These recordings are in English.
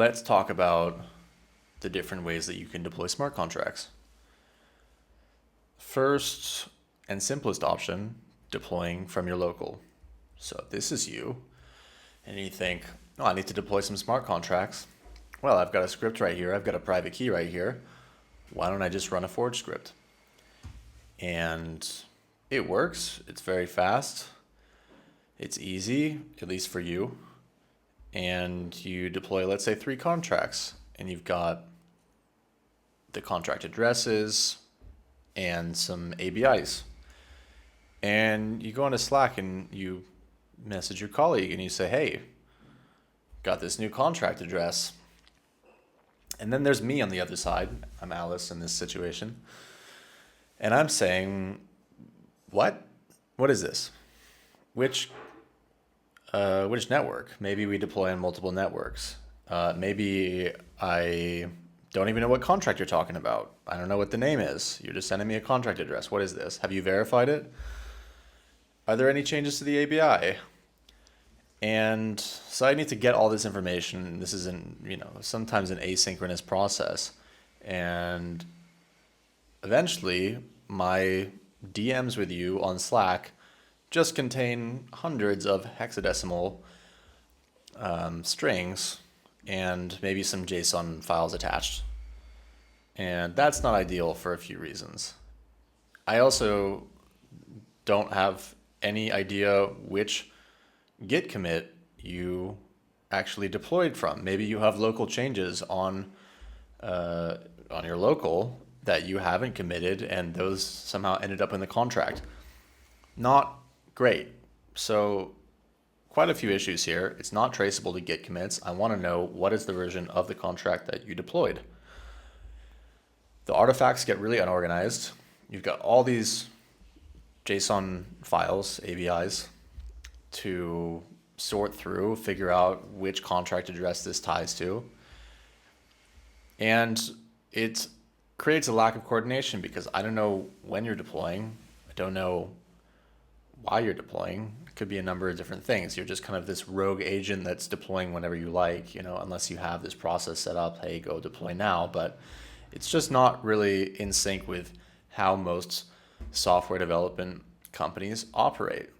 let's talk about the different ways that you can deploy smart contracts. First and simplest option, deploying from your local. So this is you, and you think, oh, I need to deploy some smart contracts. Well, I've got a script right here. I've got a private key right here. Why don't I just run a Forge script? And it works. It's very fast. It's easy, at least for you. And you deploy, let's say, 3 contracts, and you've got the contract addresses and some ABIs. And you go into Slack and you message your colleague and you say, hey, got this new contract address. And then there's me on the other side. I'm Alice in this situation. And I'm saying, what? What is this? Which network? Maybe we deploy on multiple networks. Maybe I don't even know what contract you're talking about. I don't know what the name is. You're just sending me a contract address. What is this? Have you verified it? Are there any changes to the ABI? And so I need to get all this information. This is sometimes an asynchronous process. And eventually my DMs with you on Slack just contain hundreds of hexadecimal strings and maybe some JSON files attached. And that's not ideal for a few reasons. I also don't have any idea which Git commit you actually deployed from. Maybe you have local changes on your local that you haven't committed, and those somehow ended up in the contract. Not great. So quite a few issues here. It's not traceable to Git commits. I want to know what is the version of the contract that you deployed. The artifacts get really unorganized. You've got all these JSON files, ABIs, to sort through, figure out which contract address this ties to. And it creates a lack of coordination because I don't know when you're deploying. I don't know why you're deploying. It could be a number of different things. You're just kind of this rogue agent that's deploying whenever you like, unless you have this process set up, hey, go deploy now. But it's just not really in sync with how most software development companies operate.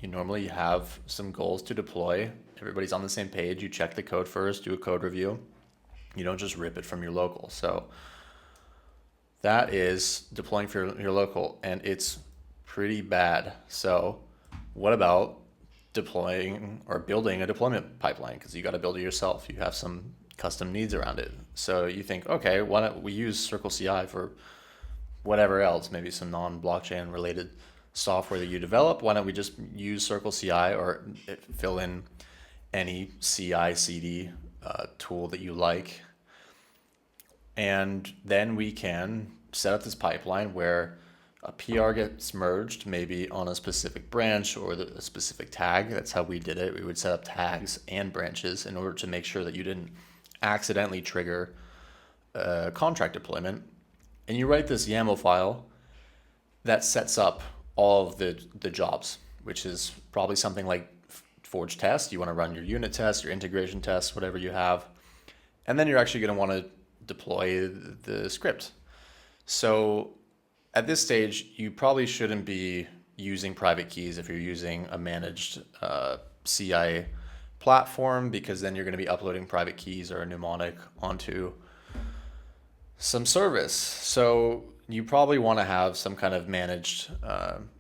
You normally have some goals to deploy. Everybody's on the same page. You check the code first, do a code review. You don't just rip it from your local. So that is deploying for your local, and it's pretty bad. So what about deploying or building a deployment pipeline? Because you got to build it yourself. You have some custom needs around it. So you think, okay, why don't we use Circle CI for whatever else, maybe some non-blockchain related software that you develop. Why don't we just use Circle CI or fill in any CI/CD tool that you like? And then we can set up this pipeline where a PR gets merged maybe on a specific branch or a specific tag. That's how we did it. We would set up tags and branches in order to make sure that you didn't accidentally trigger a contract deployment. And you write this YAML file that sets up all of the jobs, which is probably something like Forge test. You want to run your unit test, your integration test, whatever you have. And then you're actually going to want to deploy the script. So at this stage, you probably shouldn't be using private keys if you're using a managed CI platform, because then you're going to be uploading private keys or a mnemonic onto some service. So you probably want to have some kind of managed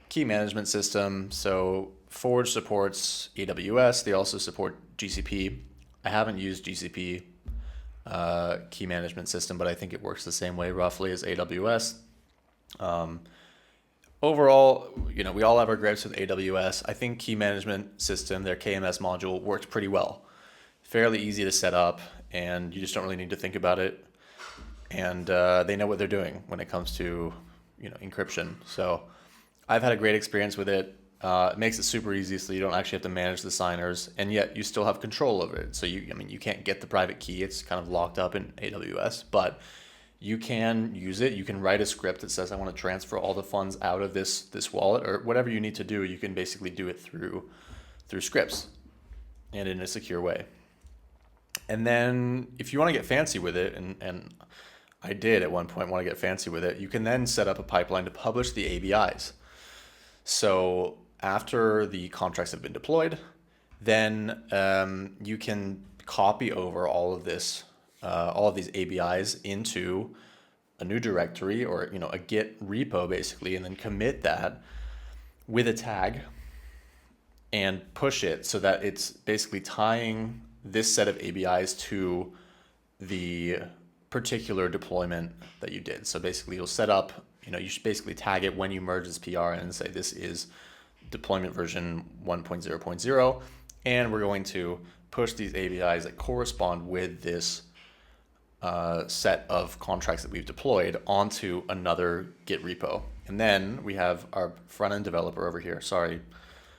key management system. So Forge supports AWS. They also support GCP. I haven't used GCP key management system, but I think it works the same way roughly as AWS. Overall, we all have our gripes with AWS. I think key management system, their KMS module, worked pretty well. Fairly easy to set up, and you just don't really need to think about it. And they know what they're doing when it comes to encryption. So I've had a great experience with it. It makes it super easy, so you don't actually have to manage the signers, and yet you still have control over it. So you can't get the private key; it's kind of locked up in AWS, but you can use it. You can write a script that says, "I want to transfer all the funds out of this wallet," or whatever you need to do. You can basically do it through scripts and in a secure way. And then if you want to get fancy with it, and I did at one point want to get fancy with it, you can then set up a pipeline to publish the ABIs. So after the contracts have been deployed, then you can copy over all of this, all of these ABIs into a new directory, or a Git repo basically, and then commit that with a tag and push it so that it's basically tying this set of ABIs to the particular deployment that you did. So basically you'll set up, you should basically tag it when you merge this PR and say this is deployment version 1.0.0, and we're going to push these ABIs that correspond with this set of contracts that we've deployed onto another Git repo. And then we have our front-end developer over here. Sorry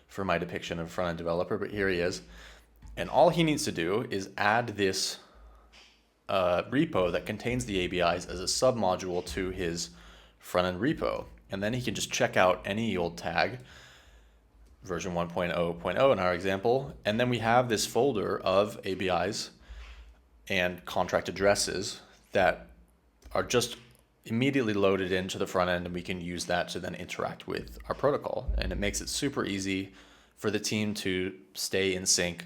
for my depiction of front-end developer, but here he is. And all he needs to do is add this repo that contains the ABIs as a submodule to his front-end repo. And then he can just check out any old tag, version 1.0.0 in our example. And then we have this folder of ABIs and contract addresses that are just immediately loaded into the front end, and we can use that to then interact with our protocol. And it makes it super easy for the team to stay in sync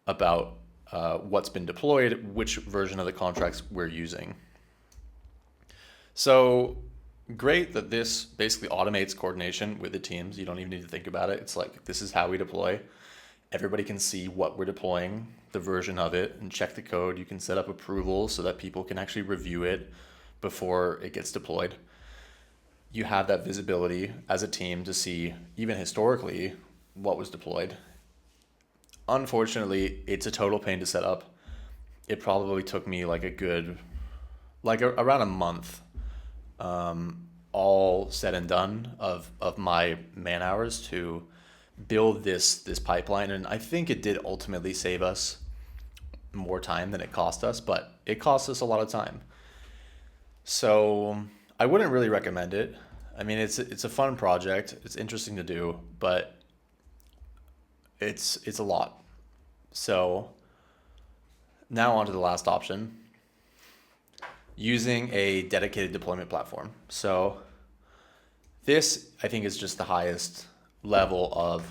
about what's been deployed, which version of the contracts we're using. So great that this basically automates coordination with the teams. You don't even need to think about it. It's like, this is how we deploy. Everybody can see what we're deploying, the version of it, and check the code. You can set up approvals so that people can actually review it before it gets deployed. You have that visibility as a team to see, even historically, what was deployed. Unfortunately, it's a total pain to set up. It probably took me like around a month, all said and done, of my man hours to build this pipeline. And I think it did ultimately save us more time than it cost us, but it cost us a lot of time. So I wouldn't really recommend it. I mean, it's a fun project. It's interesting to do, but it's a lot. So now on to the last option, using a dedicated deployment platform. So this, I think, is just the highest level of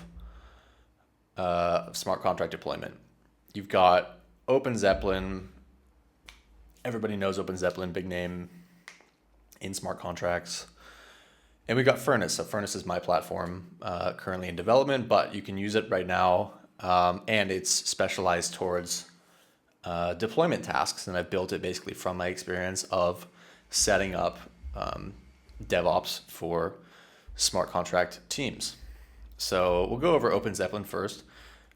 smart contract deployment. You've got OpenZeppelin. Everybody knows OpenZeppelin, big name in smart contracts. And we've got Furnace. So Furnace is my platform, currently in development, but you can use it right now. And it's specialized towards deployment tasks. And I've built it basically from my experience of setting up DevOps for smart contract teams. So we'll go over OpenZeppelin first.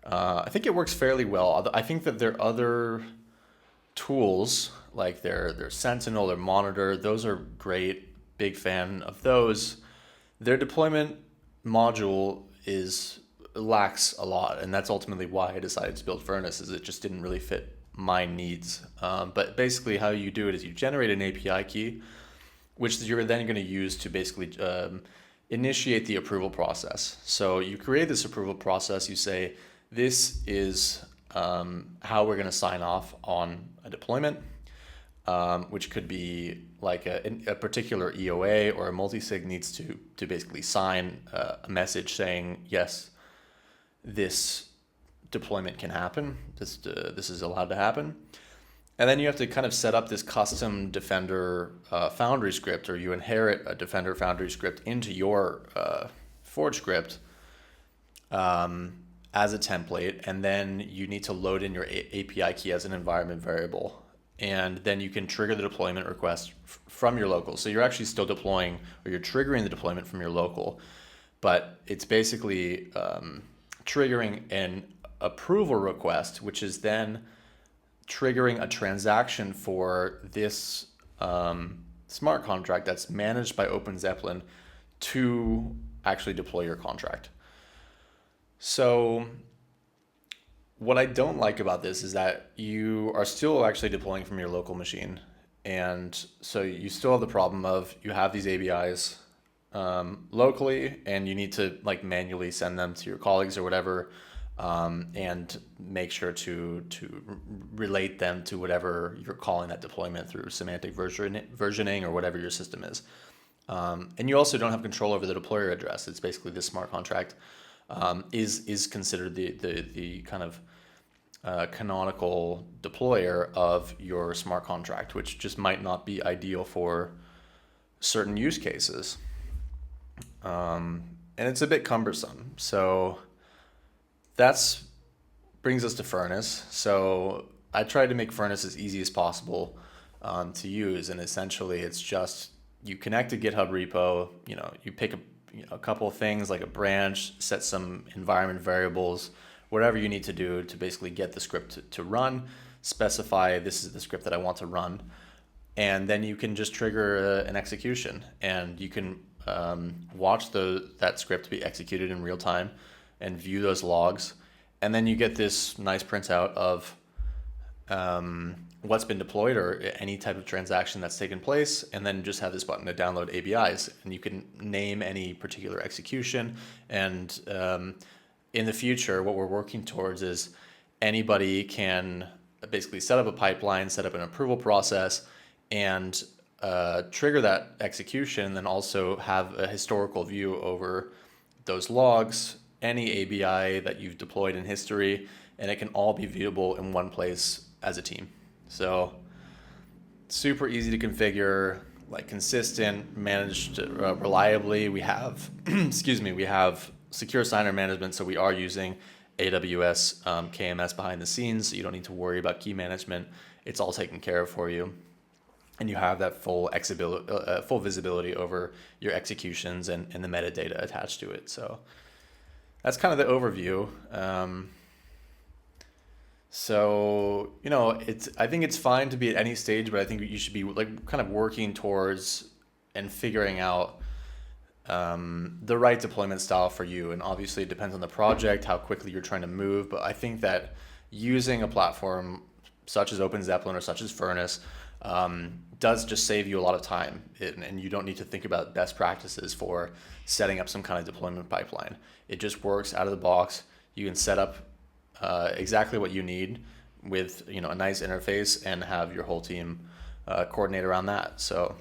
I think it works fairly well. I think that there are other tools like their Sentinel or Monitor. Those are great. Big fan of those. Their deployment module lacks a lot, and that's ultimately why I decided to build Furnace, is it just didn't really fit my needs. But basically how you do it is you generate an API key, which you're then going to use to basically initiate the approval process. So you create this approval process. You say, this is how we're going to sign off on a deployment, which could be like a particular EOA, or a multi-sig needs to basically sign a message saying, yes, this deployment can happen. This is allowed to happen. And then you have to kind of set up this custom Defender foundry script, or you inherit a Defender foundry script into your Forge script as a template. And then you need to load in your API key as an environment variable. And then you can trigger the deployment request from your local. So you're actually still deploying, or you're triggering the deployment from your local, but it's basically triggering an approval request, which is then triggering a transaction for this smart contract that's managed by OpenZeppelin to actually deploy your contract. So what I don't like about this is that you are still actually deploying from your local machine. And so you still have the problem of, you have these ABIs locally, and you need to like manually send them to your colleagues or whatever. and make sure to relate them to whatever you're calling that deployment through semantic versioning or whatever your system is. And you also don't have control over the deployer address. It's basically the smart contract is considered the kind of canonical deployer of your smart contract, which just might not be ideal for certain use cases. And it's a bit cumbersome. So that's brings us to Furnace. So I tried to make Furnace as easy as possible to use, and essentially it's just you connect a GitHub repo. You pick a couple of things like a branch, set some environment variables, whatever you need to do to basically get the script to run. Specify this is the script that I want to run, and then you can just trigger an execution, and you can watch that script be executed in real time and view those logs, and then you get this nice printout of what's been deployed or any type of transaction that's taken place, and then just have this button to download ABIs, and you can name any particular execution. And in the future, what we're working towards is anybody can basically set up a pipeline, set up an approval process, and trigger that execution, then also have a historical view over those logs, any ABI that you've deployed in history, and it can all be viewable in one place as a team. So super easy to configure, like consistent, managed reliably. We have, we have secure signer management, so we are using AWS KMS behind the scenes, so you don't need to worry about key management. It's all taken care of for you. And you have that full visibility over your executions and the metadata attached to it. So that's kind of the overview. So, I think it's fine to be at any stage, but I think you should be like kind of working towards and figuring out the right deployment style for you. And obviously it depends on the project, how quickly you're trying to move. But I think that using a platform such as OpenZeppelin or such as Furnace does just save you a lot of time. And you don't need to think about best practices for setting up some kind of deployment pipeline. It just works out of the box. You can set up exactly what you need with a nice interface and have your whole team coordinate around that. So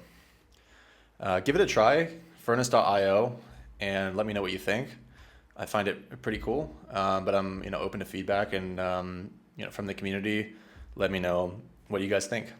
give it a try, furnace.io, and let me know what you think. I find it pretty cool, but I'm open to feedback, and from the community, let me know what you guys think.